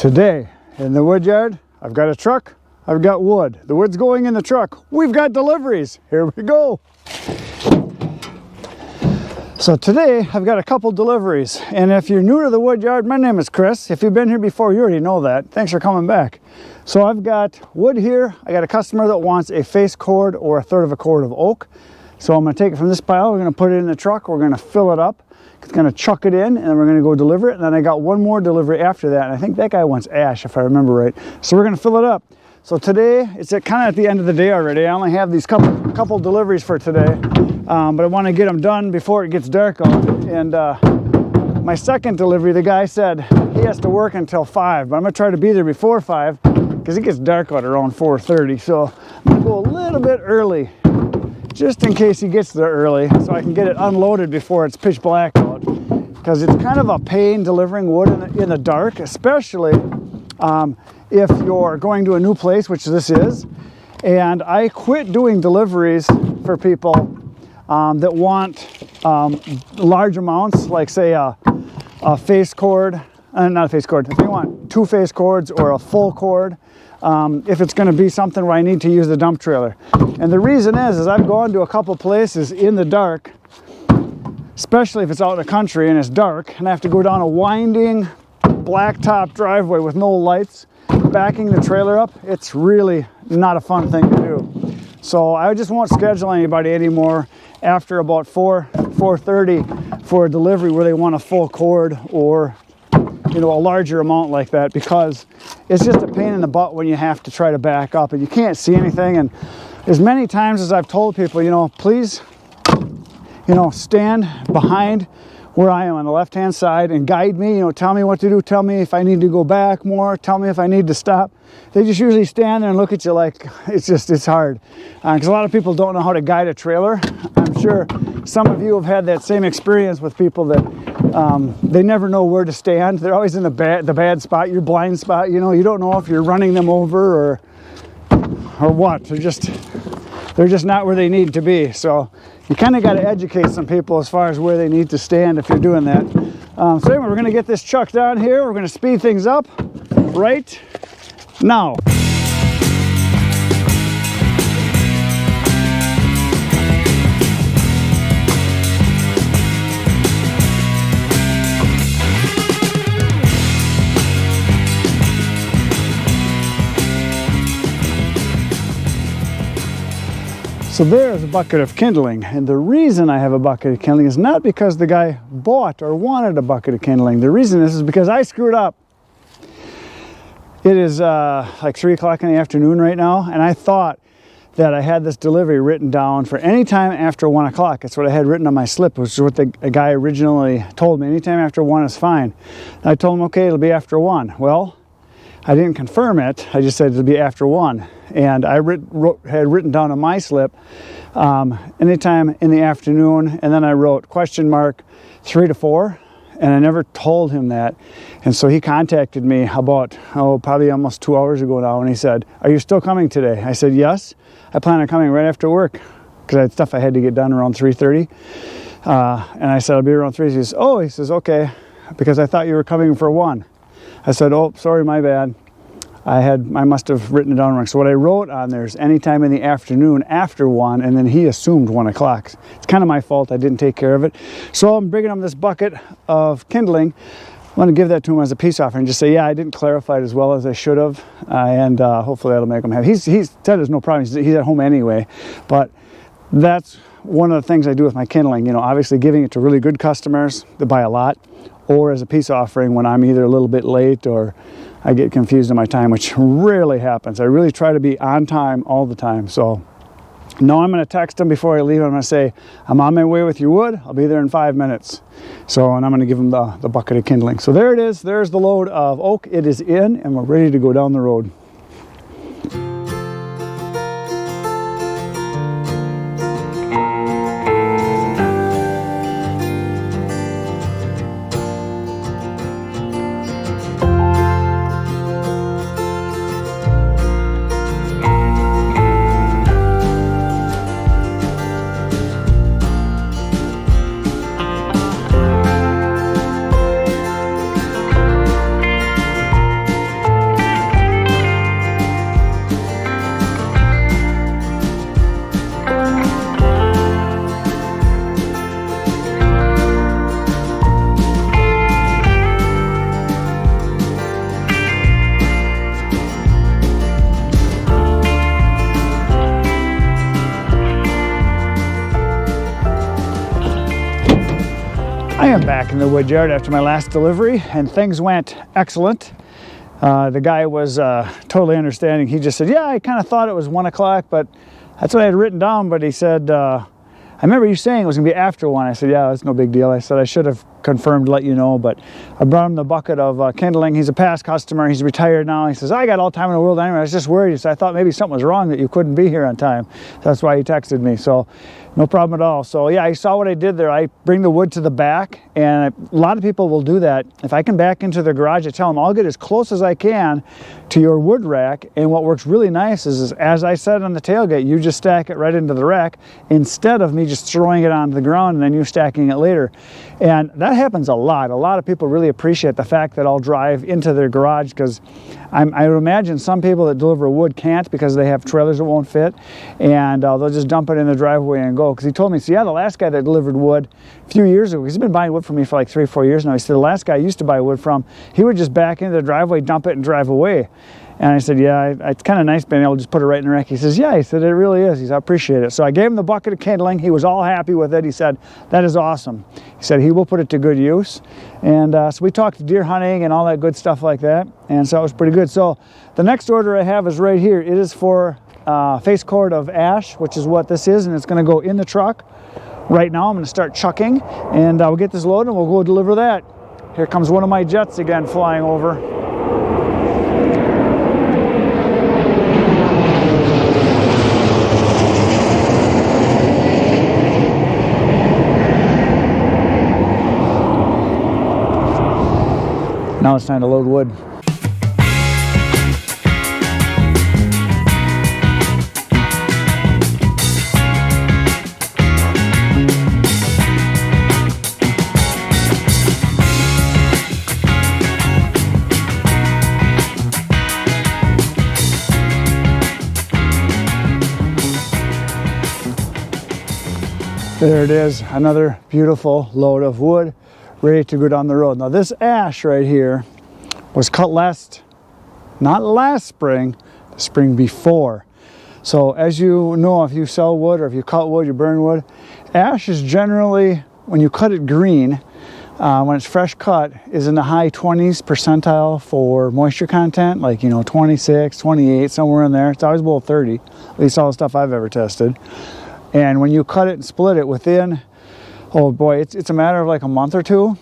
Today in the wood yard, I've got a truck, I've got wood. The wood's going in the truck. We've got deliveries. Here we go. So today I've got a couple deliveries, and if you're new to the wood yard, my name is Chris. If you've been here before, you already know that. Thanks for coming back. So I've got wood here. I got a customer that wants a face cord or a third of a cord of oak. So I'm going to take it from this pile, we're going to put it in the truck, we're going to fill it up, it's going to chuck it in, and then we're going to go deliver it. And then I got one more delivery after that, and I think that guy wants ash if I remember right. So we're going to fill it up. So today, it's kind of at the end of the day already. I only have these couple deliveries for today, but I want to get them done before it gets dark out. And my second delivery, the guy said he has to work until 5, but I'm going to try to be there before 5 because it gets dark out around 4:30. So I'm going to go a little bit early, just in case he gets there early, so I can get it unloaded before it's pitch black out. Because it's kind of a pain delivering wood in the dark, especially if you're going to a new place, which this is. And I quit doing deliveries for people that want large amounts, like say a face cord, not a face cord, if they want 2 face cords or a full cord, if it's going to be something where I need to use the dump trailer. And the reason is I've gone to a couple places in the dark, especially if it's out in the country and it's dark, and I have to go down a winding blacktop driveway with no lights, backing the trailer up. It's really not a fun thing to do. So I just won't schedule anybody anymore after about 4:30 for a delivery where they want a full cord or a larger amount like that, because it's just a pain in the butt when you have to try to back up and you can't see anything. And as many times as I've told people, please, stand behind where I am on the left-hand side and guide me, tell me what to do, tell me if I need to go back more, tell me if I need to stop. They just usually stand there and look at you like it's hard. Because a lot of people don't know how to guide a trailer. I'm sure some of you have had that same experience with people that they never know where to stand. They're always in the bad spot, your blind spot. You don't know if you're running them over or what. They're just not where they need to be. So you kind of got to educate some people as far as where they need to stand if you're doing that. So anyway, we're going to get this chuck down here. We're going to speed things up right now. So there's a bucket of kindling, and the reason I have a bucket of kindling is not because the guy bought or wanted a bucket of kindling. The reason is because I screwed up. It is like 3 o'clock in the afternoon right now, and I thought that I had this delivery written down for any time after 1 o'clock. That's what I had written on my slip, which is what the guy originally told me. Anytime after 1 is fine. And I told him, okay, it'll be after 1. Well, I didn't confirm it. I just said it'll be after 1. And I had written down on my slip anytime in the afternoon, and then I wrote question mark 3 to 4, and I never told him that. And so he contacted me about, probably almost 2 hours ago now, and he said, are you still coming today? I said, yes. I plan on coming right after work, because I had stuff I had to get done around 3:30. And I said, I'll be around 3. He says, okay, because I thought you were coming for 1. I said, oh, sorry, my bad. I must have written it down wrong. So what I wrote on there is anytime in the afternoon after 1, and then he assumed 1 o'clock. It's kind of my fault. I didn't take care of it. So I'm bringing him this bucket of kindling. I want to give that to him as a peace offering and just say, yeah, I didn't clarify it as well as I should have, and hopefully that'll make him happy. He said there's no problem. He's at home anyway, but that's one of the things I do with my kindling. Obviously giving it to really good customers that buy a lot, or as a peace offering when I'm either a little bit late or I get confused in my time, which rarely happens. I really try to be on time all the time. So now I'm going to text him before I leave. I'm going to say, I'm on my way with your wood. I'll be there in 5 minutes. And I'm going to give him the bucket of kindling. So there it is. There's the load of oak. It is in, and we're ready to go down the road. I am back in the wood yard after my last delivery, and things went excellent. The guy was totally understanding. He just said, yeah, I kind of thought it was 1 o'clock, but that's what I had written down. But he said, I remember you saying it was going to be after 1. I said, yeah, that's no big deal. I said, I should have confirmed, let you know, but I brought him the bucket of kindling. He's a past customer. He's retired now. He says, I got all the time in the world anyway. I was just worried. So I thought maybe something was wrong that you couldn't be here on time. That's why he texted me. So no problem at all. So yeah, he saw what I did there. I bring the wood to the back, and a lot of people will do that. If I can back into the garage, I tell them I'll get as close as I can to your wood rack. And what works really nice is as I said on the tailgate, you just stack it right into the rack instead of me just throwing it onto the ground and then you stacking it later. And that happens a lot. A lot of people really appreciate the fact that I'll drive into their garage, because I would imagine some people that deliver wood can't because they have trailers that won't fit, and they'll just dump it in the driveway and go. Because he told me, so yeah, the last guy that delivered wood a few years ago, he's been buying wood from me for like 3 or 4 years now. He said the last guy I used to buy wood from, he would just back into the driveway, dump it, and drive away. And I said, yeah, it's kind of nice being able to just put it right in the rack. He says, yeah, he said, it really is. He said, I appreciate it. So I gave him the bucket of kindling. He was all happy with it. He said, that is awesome. He said he will put it to good use. And so we talked deer hunting and all that good stuff like that. And so it was pretty good. So the next order I have is right here. It is for face cord of ash, which is what this is. And it's going to go in the truck. Right now I'm going to start chucking. And we'll get this loaded and we'll go deliver that. Here comes one of my jets again flying over. Now it's time to load wood. There it is, another beautiful load of wood ready to go down the road. Now this ash right here was cut not last spring, the spring before. So as you know, if you sell wood or if you cut wood, you burn wood, ash is generally, when you cut it green, when it's fresh cut, is in the high 20s percentile for moisture content, like, 26, 28, somewhere in there. It's always below 30, at least all the stuff I've ever tested. And when you cut it and split it within, oh boy, it's a matter of like a month or two,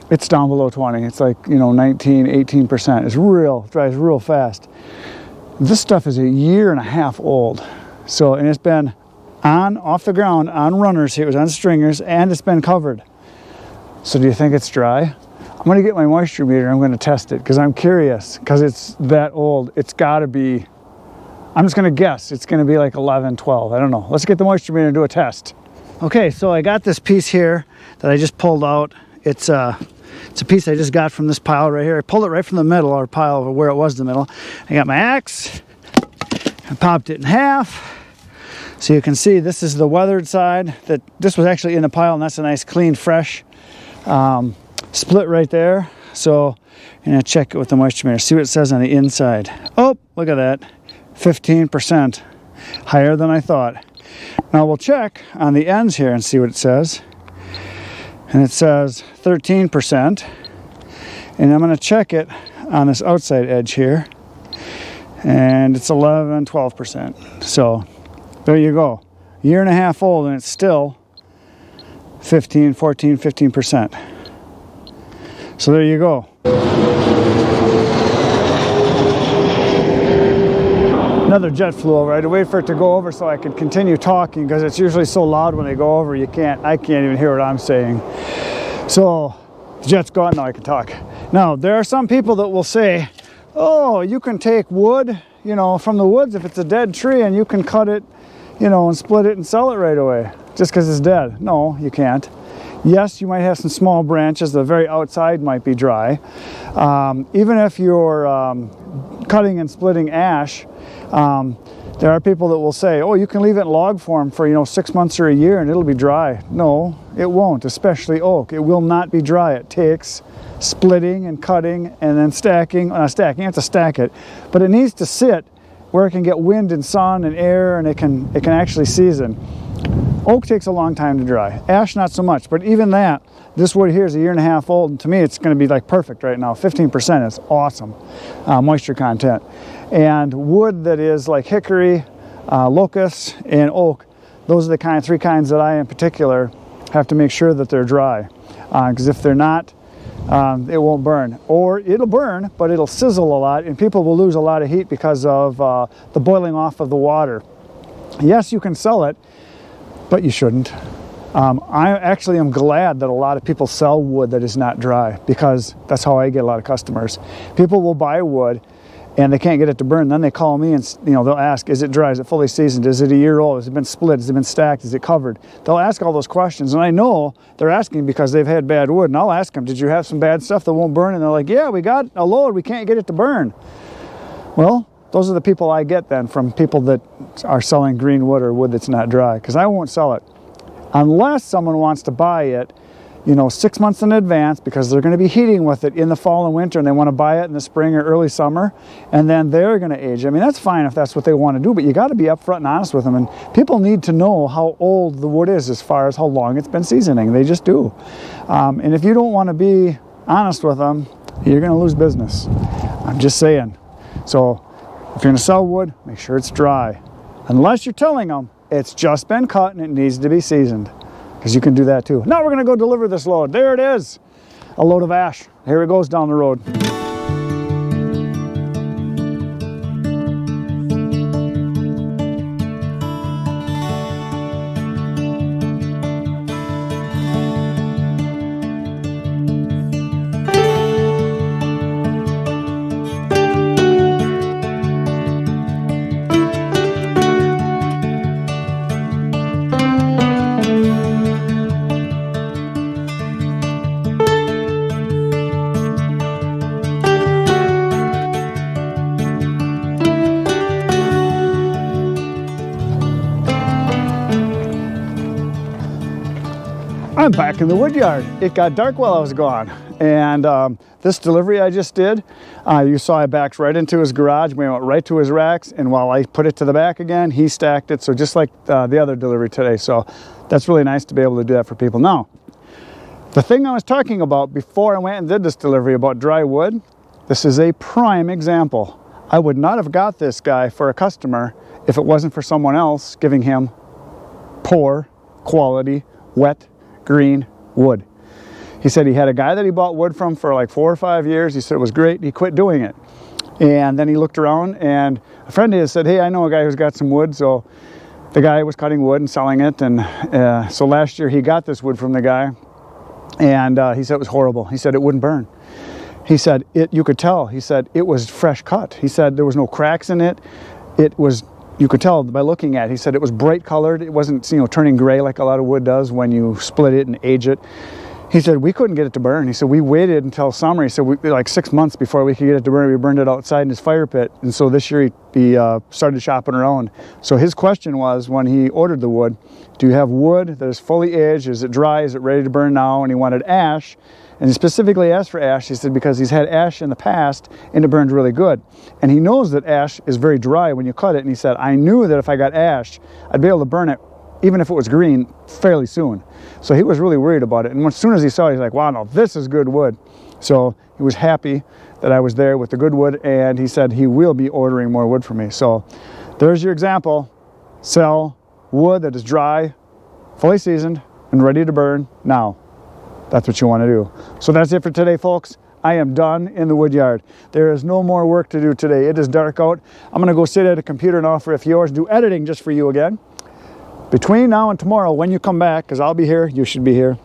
it's down below 20. It's like, 19, 18%. It's dries real fast. This stuff is 1.5 years old. So, and it's been off the ground, on runners here, it was on stringers, and it's been covered. So do you think it's dry? I'm gonna get my moisture meter, I'm gonna test it, because I'm curious, because it's that old. It's gotta be, I'm just gonna guess, it's gonna be like 11, 12, I don't know. Let's get the moisture meter and do a test. Okay, so I got this piece here that I just pulled out. It's a piece I just got from this pile right here. I pulled it right from the middle, or pile of where it was the middle. I got my axe, I popped it in half. So you can see this is the weathered side. This was actually in the pile, and that's a nice, clean, fresh split right there. So I'm gonna check it with the moisture meter, see what it says on the inside. Oh, look at that, 15%, higher than I thought. Now we'll check on the ends here and see what it says. And it says 13%. And I'm going to check it on this outside edge here. And it's 11, 12%. So there you go. 1.5 years old, and it's still 15%. So there you go. Another jet flew over. I had to wait for it to go over so I could continue talking, because it's usually so loud when they go over, I can't even hear what I'm saying. So the jet's gone, now I can talk. Now, there are some people that will say, oh, you can take wood, from the woods if it's a dead tree, and you can cut it, and split it and sell it right away just because it's dead. No, you can't. Yes, you might have some small branches. The very outside might be dry. Even if you're cutting and splitting ash, there are people that will say, oh, you can leave it in log form for 6 months or a year and it'll be dry. No, it won't, especially oak. It will not be dry. It takes splitting and cutting and then stacking. You have to stack it, but it needs to sit where it can get wind and sun and air, and it can actually season. Oak takes a long time to dry. Ash, not so much, but even that, this wood here is 1.5 years old, and to me it's going to be like perfect right now. 15% is awesome moisture content. And wood that is like hickory, locust, and oak, those are the three kinds that I in particular have to make sure that they're dry. Because if they're not, it won't burn. Or it'll burn, but it'll sizzle a lot, and people will lose a lot of heat because of the boiling off of the water. Yes, you can sell it, but you shouldn't. I actually am glad that a lot of people sell wood that is not dry, because that's how I get a lot of customers. People will buy wood and they can't get it to burn. Then they call me and they'll ask, is it dry? Is it fully seasoned? Is it 1 year old? Has it been split? Has it been stacked? Is it covered? They'll ask all those questions, and I know they're asking because they've had bad wood. And I'll ask them, did you have some bad stuff that won't burn? And they're like, yeah, we got a load, we can't get it to burn. Well, those are the people I get then, from people that are selling green wood or wood that's not dry, because I won't sell it unless someone wants to buy it 6 months in advance, because they're going to be heating with it in the fall and winter, and they want to buy it in the spring or early summer, and then they're going to age it. I mean, that's fine if that's what they want to do, but you got to be upfront and honest with them, and people need to know how old the wood is as far as how long it's been seasoning. They just do. And if you don't want to be honest with them, you're going to lose business. I'm just saying. So if you're going to sell wood, make sure it's dry, unless you're telling them it's just been cut and it needs to be seasoned, because you can do that too. Now we're going to go deliver this load. There it is, a load of ash. Here it goes down the road. I'm back in the wood yard. It got dark while I was gone, and this delivery I just did, you saw I backed right into his garage. We went right to his racks, and while I put it to the back again, he stacked it. So just like the other delivery today. So that's really nice to be able to do that for people. Now, the thing I was talking about before I went and did this delivery about dry wood, this is a prime example. I would not have got this guy for a customer if it wasn't for someone else giving him poor quality, wet, green wood. He said he had a guy that he bought wood from for like 4 or 5 years. He said it was great. He quit doing it. And then he looked around, and a friend of his said, hey, I know a guy who's got some wood. So the guy was cutting wood and selling it. And so last year he got this wood from the guy, and he said it was horrible. He said it wouldn't burn. He said you could tell. He said it was fresh cut. He said there was no cracks in it. You could tell by looking at it. He said it was bright colored. It wasn't, turning gray like a lot of wood does when you split it and age it. He said we couldn't get it to burn. He said we waited until summer. He said like 6 months before we could get it to burn. We burned it outside in his fire pit. And so this year he started shopping around. So his question was, when he ordered the wood, do you have wood that is fully aged? Is it dry? Is it ready to burn now? And he wanted ash. And he specifically asked for ash, he said, because he's had ash in the past and it burned really good. And he knows that ash is very dry when you cut it. And he said, I knew that if I got ash, I'd be able to burn it, even if it was green, fairly soon. So he was really worried about it. And as soon as he saw it, he's like, wow, no, this is good wood. So he was happy that I was there with the good wood. And he said he will be ordering more wood from me. So there's your example. Sell wood that is dry, fully seasoned, and ready to burn now. That's what you want to do. So that's it for today, folks. I am done in the wood yard. There is no more work to do today. It is dark out. I'm going to go sit at a computer now for a few hours, do editing just for you again. Between now and tomorrow, when you come back, because I'll be here, you should be here,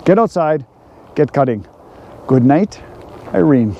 get outside, get cutting. Good night, Irene.